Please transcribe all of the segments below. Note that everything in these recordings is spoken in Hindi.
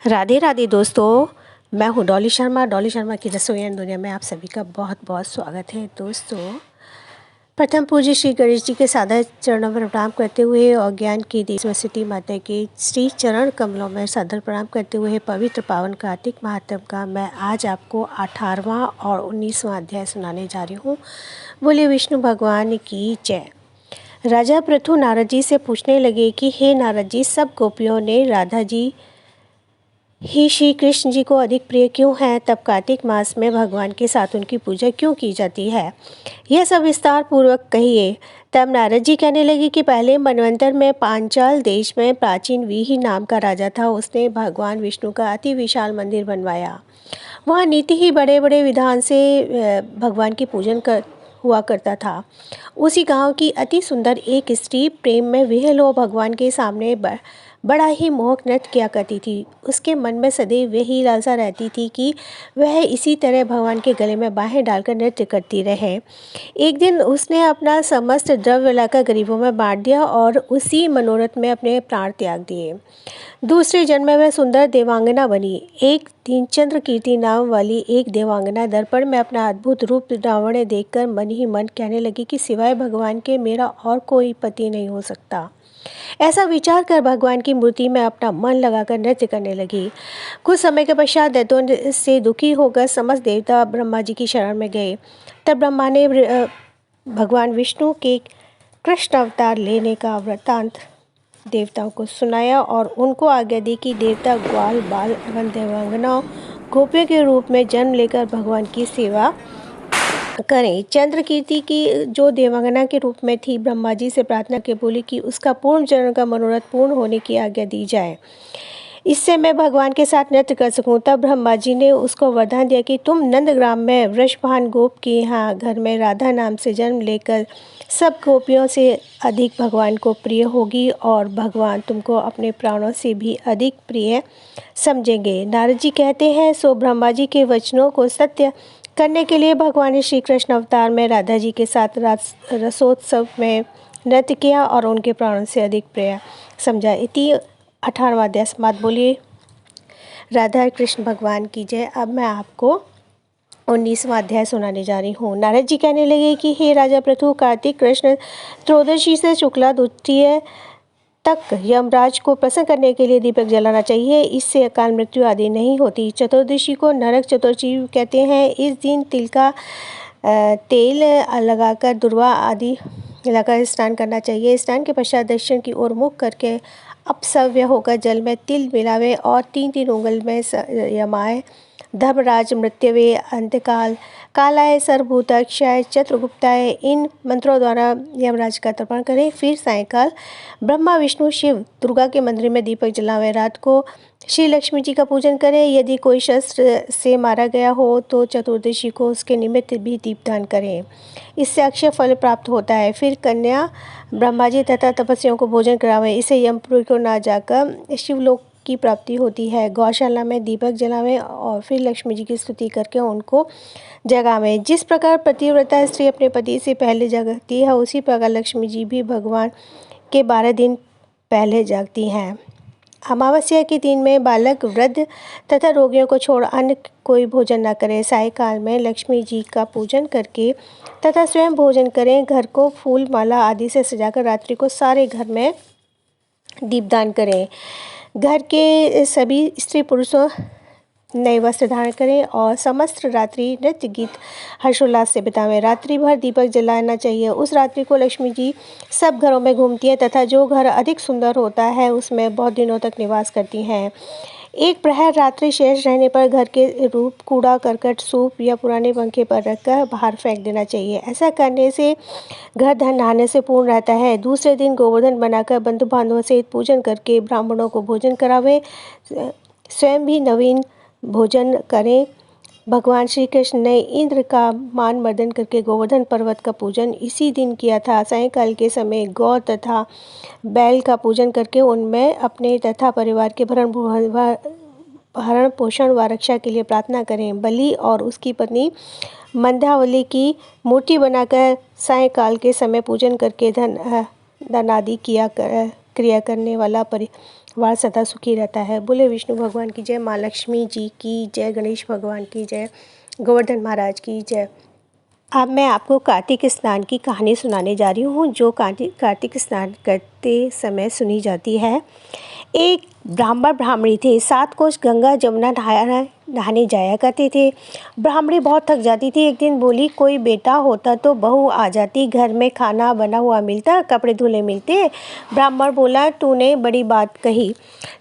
राधे राधे दोस्तों, मैं हूँ डॉली शर्मा। डॉली शर्मा की रसोई एंड दुनिया में आप सभी का बहुत बहुत स्वागत है। दोस्तों, प्रथम पूज्य श्री गणेश जी के सादा चरणों में प्रणाम करते हुए और ज्ञान की देवी सरस्वती माता के श्री चरण कमलों में सादर प्रणाम करते हुए पवित्र पावन कार्तिक महात्म का मैं आज आपको 18वां और 19वां अध्याय सुनाने जा रही हूँ। बोले विष्णु भगवान की जय। राजा पृथु नारद जी से पूछने लगे कि हे नारद जी, सब गोपियों ने राधा जी ही श्री कृष्ण जी को अधिक प्रिय क्यों है? तब कार्तिक मास में भगवान के साथ उनकी पूजा क्यों की जाती है? यह सब विस्तार पूर्वक कहिए। तब नारद जी कहने लगे कि पहले मनवंतर में पांचाल देश में प्राचीन वीही नाम का राजा था। उसने भगवान विष्णु का अति विशाल मंदिर बनवाया। वहाँ नीति ही बड़े बड़े विधान से भगवान की पूजन हुआ करता था। उसी गांव की अति सुंदर एक स्त्री प्रेम में विह्वल हो भगवान के सामने बड़ा ही मोहक नृत्य किया करती थी। उसके मन में सदैव यही लालसा रहती थी कि वह इसी तरह भगवान के गले में बाहें डालकर नृत्य करती रहे। एक दिन उसने अपना समस्त द्रव्य लाकर गरीबों में बांट दिया और उसी मनोरथ में अपने प्राण त्याग दिए। दूसरे जन्म में वह सुंदर देवांगना बनी। एक दिन चंद्रकीर्ति नाम वाली एक देवांगना दर्पण में अपना अद्भुत रूप लावण्य देखकर मन ही मन कहने लगी कि सिवाय भगवान के मेरा और कोई पति नहीं हो सकता। ऐसा विचार कर भगवान की मूर्ति में अपना मन लगाकर नृत्य करने लगी। कुछ समय के पश्चात दैत्यों से दुखी होकर समस्त देवता ब्रह्मा जी की शरण में गए। तब ब्रह्मा ने भगवान विष्णु के कृष्ण अवतार लेने का वृत्तांत देवताओं को सुनाया और उनको आज्ञा दी कि देवता ग्वाल बाल एवं देवांगनाओं गोपियों के रूप में जन्म लेकर भगवान की सेवा करें। चंद्रकीर्ति की जो देवांगना के रूप में थी, ब्रह्मा जी से प्रार्थना के बोली कि उसका पूर्ण जन्म का मनोरथ पूर्ण होने की आज्ञा दी जाए, इससे मैं भगवान के साथ नृत्य कर सकूं। तब ब्रह्मा जी ने उसको वरदान दिया कि तुम नंदग्राम में वृषभान गोप के यहाँ घर में राधा नाम से जन्म लेकर सब गोपियों से अधिक भगवान को प्रिय होगी और भगवान तुमको अपने प्राणों से भी अधिक प्रिय समझेंगे। नारद जी कहते हैं, सो ब्रह्मा जी के वचनों को सत्य करने के लिए भगवान ने श्री कृष्ण अवतार में राधा जी के साथ रसोत्सव में नृत्य किया और उनके प्राणों से अधिक प्रिय समझा। इति 18वां अध्याय समाप्त। बोलिए राधा कृष्ण भगवान की जय। अब मैं आपको 19वां अध्याय सुनाने जा रही हूँ। नारद जी कहने लगे कि हे राजा पृथु, कार्तिक कृष्ण त्रयोदशी से शुक्ला द्वितीय तक यमराज को प्रसन्न करने के लिए दीपक जलाना चाहिए। इससे अकाल मृत्यु आदि नहीं होती। चतुर्दशी को नरक चतुर्थी कहते हैं। इस दिन तिल का तेल लगाकर दुर्वा आदि लगाकर स्नान करना चाहिए। स्नान के पश्चात दक्षिण की ओर मुख करके अपसव्य होकर जल में तिल मिलावे और 3-3 उंगल में यमाए, धर्मराज, मृत्यवे, अंतकाल, कालाय, सर्वभूताक्षाय, चतुर्गुप्ताय इन मंत्रों द्वारा यमराज का तर्पण करें। फिर सायंकाल ब्रह्मा, विष्णु, शिव, दुर्गा के मंदिर में दीपक जलावें। रात को श्री लक्ष्मी जी का पूजन करें। यदि कोई शस्त्र से मारा गया हो तो चतुर्दशी को उसके निमित्त भी दीपदान करें, इससे अक्षय फल प्राप्त होता है। फिर कन्या ब्रह्मा जी तथा तपस्वियों को भोजन करावें। इससे यमपुरी को ना जाकर शिवलोक की प्राप्ति होती है। गौशाला में दीपक जलावें और फिर लक्ष्मी जी की स्तुति करके उनको जगावें। जिस प्रकार पतिव्रता स्त्री अपने पति से पहले जगती है, उसी प्रकार लक्ष्मी जी भी भगवान के 12 दिन पहले जागती हैं। अमावस्या के दिन में बालक, वृद्ध तथा रोगियों को छोड़ अन्य कोई भोजन न करें। सायंकाल में लक्ष्मी जी का पूजन करके तथा स्वयं भोजन करें। घर को फूल माला आदि से सजाकर रात्रि को सारे घर में दीपदान करें। घर के सभी स्त्री पुरुषों नए वस्त्र धारण करें और समस्त रात्रि नृत्य गीत हर्षोल्लास से बितावें। रात्रि भर दीपक जलाना चाहिए। उस रात्रि को लक्ष्मी जी सब घरों में घूमती है तथा जो घर अधिक सुंदर होता है उसमें बहुत दिनों तक निवास करती हैं। एक प्रहर रात्रि शेष रहने पर घर के रूप, कूड़ा करकट, सूप या पुराने पंखे पर रखकर बाहर फेंक देना चाहिए। ऐसा करने से घर धन धान्य से पूर्ण रहता है। दूसरे दिन गोवर्धन बनाकर बंधु बांधवों सहित पूजन करके ब्राह्मणों को भोजन करावे। स्वयं भी नवीन भोजन करें। भगवान श्री कृष्ण ने इंद्र का मान मर्दन करके गोवर्धन पर्वत का पूजन इसी दिन किया था। सायंकाल के समय गौ तथा बैल का पूजन करके उनमें अपने तथा परिवार के भरण पोषण व रक्षा के लिए प्रार्थना करें। बलि और उसकी पत्नी मंदावली की मूर्ति बनाकर सायंकाल के समय पूजन करके धन आदि क्रिया करने वाला वार सदा सुखी रहता है। बोले विष्णु भगवान की जय, माँ लक्ष्मी जी की जय, गणेश भगवान की जय, गोवर्धन महाराज की जय। अब मैं आपको कार्तिक स्नान की कहानी सुनाने जा रही हूँ, जो कार्तिक स्नान करते समय सुनी जाती है। एक ब्राह्मण ब्राह्मणी थे, 7 कोस गंगा जमुना नहाने जाया करते थे। ब्राह्मणी बहुत थक जाती थी। एक दिन बोली, कोई बेटा होता तो बहू आ जाती, घर में खाना बना हुआ मिलता, कपड़े धुले मिलते। ब्राह्मण बोला, तूने बड़ी बात कही,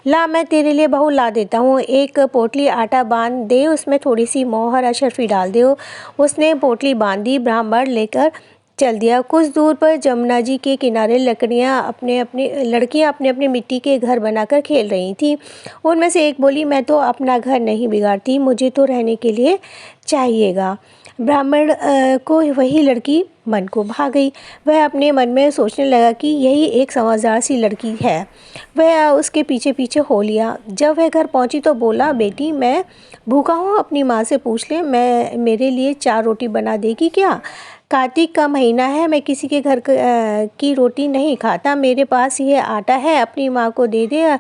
ला मैं तेरे लिए बहू ला देता हूँ। एक पोटली आटा बांध दे, उसमें थोड़ी सी मोहर अशरफी डाल दो। उसने पोटली बांधी, ब्राह्मण लेकर चल दिया। कुछ दूर पर जमुना जी के किनारे लड़कियां अपने अपने मिट्टी के घर बनाकर खेल रही थीं। उनमें से एक बोली, मैं तो अपना घर नहीं बिगाड़ती, मुझे तो रहने के लिए चाहिएगा। ब्राह्मण को वही लड़की मन को भा गई। वह अपने मन में सोचने लगा कि यही एक समझदार सी लड़की है। वह उसके पीछे पीछे हो लिया। जब वह घर पहुंची तो बोला, बेटी मैं भूखा हूँ, अपनी माँ से पूछ ले, मैं मेरे लिए 4 रोटी बना देगी क्या? कार्तिक का महीना है, मैं किसी के घर की रोटी नहीं खाता, मेरे पास ये आटा है, अपनी माँ को दे दे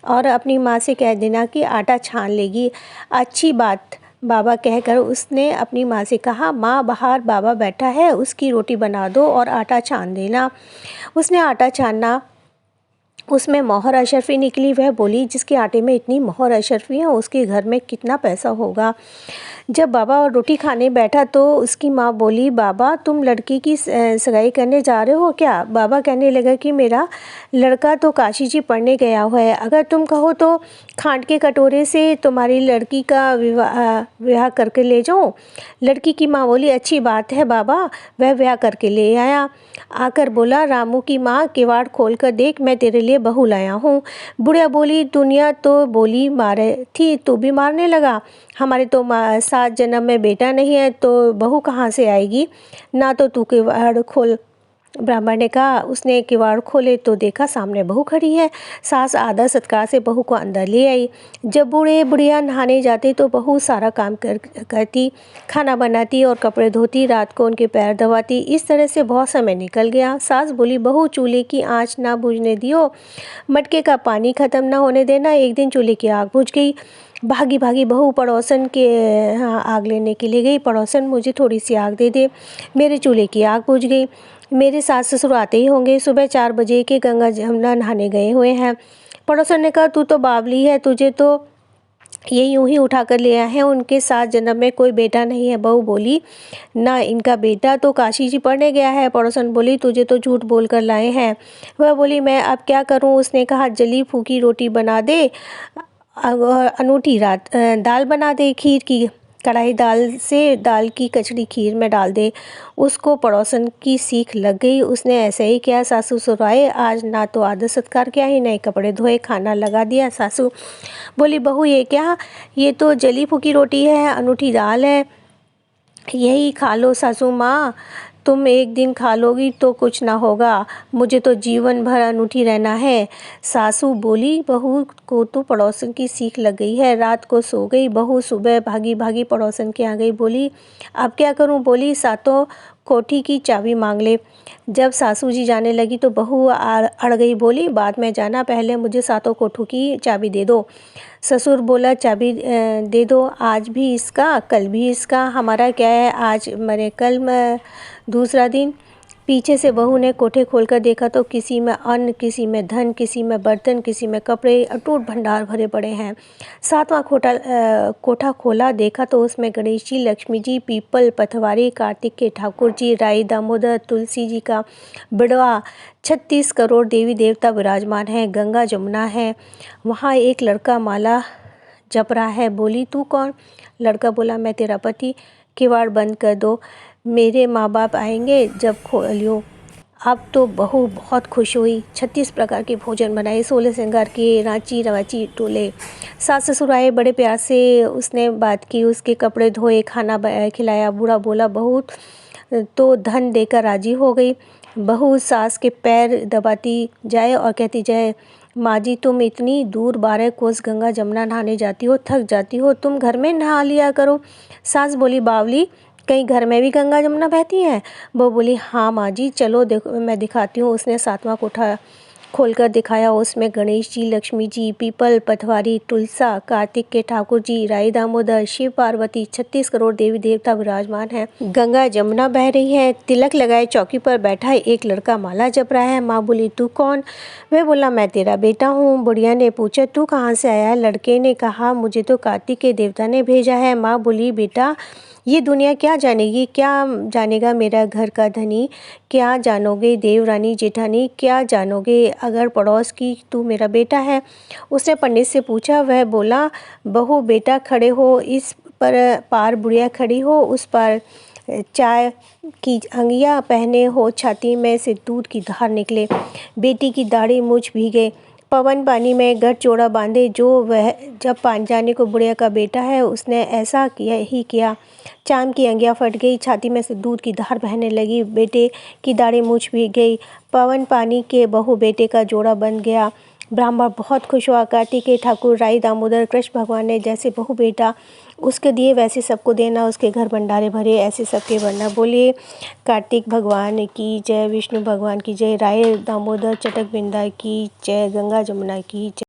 और अपनी माँ से कह देना कि आटा छान लेगी। अच्छी बात बाबा कहकर उसने अपनी माँ से कहा, माँ बाहर बाबा बैठा है, उसकी रोटी बना दो और आटा छान देना। उसने आटा छाना, उसमें मोहर अशरफी निकली। वह बोली, जिसके आटे में इतनी मोहर अशरफी है उसके घर में कितना पैसा होगा। जब बाबा और रोटी खाने बैठा तो उसकी माँ बोली, बाबा तुम लड़की की सगाई करने जा रहे हो क्या? बाबा कहने लगा कि मेरा लड़का तो काशी जी पढ़ने गया हुआ है, अगर तुम कहो तो खांड के कटोरे से तुम्हारी लड़की का विवाह करके ले जाऊँ। लड़की की माँ बोली, अच्छी बात है बाबा। वह ब्याह करके ले आया। आकर बोला, रामू की माँ किवाड़ खोल कर देख, मैं तेरे लिए बहू लाया हूँ। बुढ़िया बोली, दुनिया तो बोली मारे थी, तू भी मारने लगा। हमारे तो 7 जन्म में बेटा नहीं है तो बहू कहाँ से आएगी? ना तो तू किवाड़ खोल। ब्राह्मण ने कहा। उसने किवाड़ खोले तो देखा सामने बहू खड़ी है। सास आदर सत्कार से बहू को अंदर ले आई। जब बूढ़े बुढ़िया नहाने जाते तो बहू सारा काम करती, खाना बनाती और कपड़े धोती, रात को उनके पैर दबाती। इस तरह से बहुत समय निकल गया। सास बोली, बहू चूल्हे की आँच ना बुझने दियो, मटके का पानी ख़त्म ना होने देना। एक दिन चूल्हे की आग बुझ गई। भागी भागी बहू पड़ोसन के आग लेने के लिए गई। पड़ोसन, मुझे थोड़ी सी आग दे दे, मेरे चूल्हे की आग बुझ गई। मेरे सास ससुर आते ही होंगे, सुबह 4 बजे के गंगा जमुना नहाने गए हुए हैं। पड़ोसन ने कहा, तू तो बावली है, तुझे तो ये यूं ही उठा कर ले आए हैं, उनके 7 जन्म में कोई बेटा नहीं है। बहू बोली, ना इनका बेटा तो काशी जी पढ़ने गया है। पड़ोसन बोली, तुझे तो झूठ बोल कर लाए हैं। वह बोली, मैं अब क्या करूं? उसने कहा, जली फूकी रोटी बना दे, अनूठी दाल बना दे, खीर की कढ़ाई दाल की कचड़ी खीर में डाल दे। उसको पड़ोसन की सीख लग गई। उसने ऐसे ही किया। सासू ससुराए आज ना तो आदर सत्कार किया, ही नए कपड़े धोए, खाना लगा दिया। सासू बोली, बहू ये क्या? ये तो जली फूकी रोटी है, अनूठी दाल है, यही खा लो। सासू माँ, तुम एक दिन खा लोगी तो कुछ ना होगा, मुझे तो जीवन भर अनूठी रहना है। सासू बोली, बहू को तो पड़ोसन की सीख लग गई है। रात को सो गई। बहू सुबह भागी भागी पड़ोसन के आ गई। बोली, अब क्या करूं? बोली, सातों कोठी की चाबी मांग ले। जब सासू जी जाने लगी तो बहू अड़ गई। बोली, बाद में जाना, पहले मुझे सातों कोठों की चाबी दे दो। ससुर बोला, चाबी दे दो, आज भी इसका कल भी इसका, हमारा क्या है, आज मरे कल दूसरा दिन। पीछे से बहू ने कोठे खोलकर देखा तो किसी में अन्न, किसी में धन, किसी में बर्तन, किसी में कपड़े, अटूट भंडार भरे पड़े हैं। 7वां कोठा खोला, देखा तो उसमें गणेश जी, लक्ष्मी जी, पीपल, पथवारी, कार्तिक के ठाकुर जी, राई दामोदर, तुलसी जी का बिड़वा, 36 करोड़ देवी देवता विराजमान हैं। गंगा जमुना है, वहाँ एक लड़का माला जप रहा है। बोली, तू कौन? लड़का बोला, मैं तेरा पति। किवाड़ बंद कर दो, मेरे माँ बाप आएंगे जब खोलियो। अब तो बहू बहुत खुश हुई। 36 प्रकार के भोजन बनाए, 16 श्रृंगार किए, रांची रवाची टोले। सास ससुर आए, बड़े प्यार से उसने बात की, उसके कपड़े धोए, खाना खिलाया। बूढ़ा बोला, बहू तो धन देकर राजी हो गई। बहू सास के पैर दबाती जाए और कहती जाए, माँ जी, तुम इतनी दूर 12 कोस गंगा जमुना नहाने जाती हो, थक जाती हो, तुम घर में नहा लिया करो। सास बोली, बावली, कहीं घर में भी गंगा जमुना बहती है? वो बोली, हाँ माँ जी, चलो देखो, मैं दिखाती हूँ। उसने 7वां कोठा खोलकर दिखाया। उसमें गणेश जी, लक्ष्मी जी, पीपल, पटवारी, तुलसा, कार्तिक के ठाकुर जी, राई दामोदर, शिव पार्वती, 36 करोड़ देवी देवता विराजमान हैं। गंगा जमुना बह रही है। तिलक लगाए चौकी पर बैठा एक लड़का माला जप रहा है। माँ बोली, तू कौन? वह बोला, मैं तेरा बेटा हूँ। बुढ़िया ने पूछा, तू कहाँ से आया? लड़के ने कहा, मुझे तो कार्तिक के देवता ने भेजा है। माँ बोली, बेटा ये दुनिया क्या जानेगी, क्या जानेगा मेरा घर का धनी, क्या जानोगे देवरानी जेठानी, क्या जानोगे अगर पड़ोस की तू मेरा बेटा है। उसने पंडित से पूछा। वह बोला, बहू बेटा खड़े हो, इस पर पार बुढ़िया खड़ी हो, उस पर चाय की अंगिया पहने हो, छाती में से दूध की धार निकले, बेटी की दाढ़ी मूछ भीगे, पवन पानी में गठजोड़ा बांधे। जो वह जब पान जाने को बुढ़िया का बेटा है, उसने ऐसा किया। चांद की अंगिया फट गई, छाती में से दूध की धार बहने लगी, बेटे की दाढ़ी मूछ भीग गई, पवन पानी के बहू बेटे का जोड़ा बन गया। ब्राह्मण बहुत खुश हुआ। कार्तिक के ठाकुर, राई दामोदर, कृष्ण भगवान ने जैसे बहू बेटा उसके दिए वैसे सबको देना, उसके घर भंडारे भरे ऐसे सबके बनना। बोलिए कार्तिक भगवान की जय, विष्णु भगवान की जय, राय दामोदर चटक बिंदा की जय, गंगा जमुना की जय।